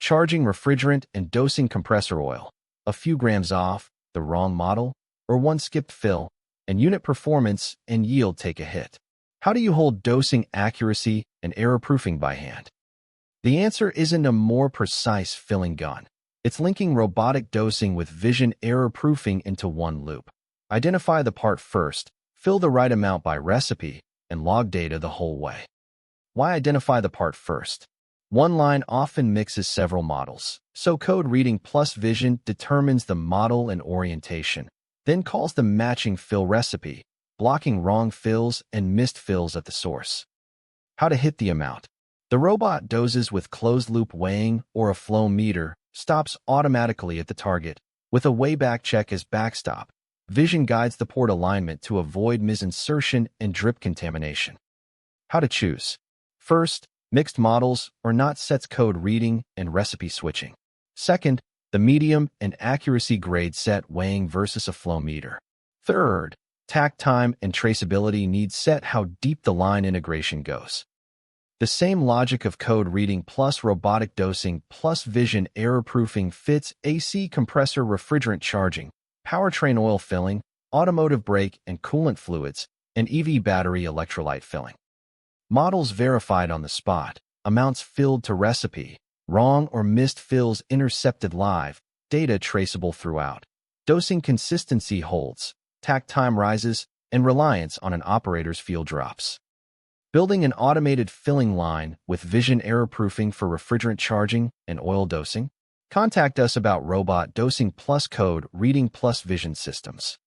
charging refrigerant and dosing compressor oil, a few grams off, the wrong model, or one skipped fill, and unit performance and yield take a hit. How do you hold dosing accuracy and error-proofing by hand? The answer isn't a more precise filling gun. It's linking robotic dosing with vision error-proofing into one loop. Identify the part first, fill the right amount by recipe, and log data the whole way. Why identify the part first? One line often mixes several models, so code reading plus vision determines the model and orientation, then calls the matching fill recipe, blocking wrong fills and missed fills at the source. How to hit the amount. The robot doses with closed-loop weighing or a flow meter, stops automatically at the target, with a weighback check as backstop. Vision guides the port alignment to avoid misinsertion and drip contamination. How to choose. First, mixed models or not sets code reading and recipe switching. Second, the medium and accuracy grade set weighing versus a flow meter. Third, takt time and traceability needs set how deep the line integration goes. The same logic of code reading plus robotic dosing plus vision error-proofing fits AC compressor refrigerant charging, powertrain oil filling, automotive brake and coolant fluids, and EV battery electrolyte filling. Models verified on the spot, amounts filled to recipe, wrong or missed fills intercepted live, data traceable throughout. Dosing consistency holds, takt time rises, and reliance on an operator's field drops. Building an automated filling line with vision error-proofing for refrigerant charging and oil dosing? Contact us about robot dosing plus code reading plus vision systems.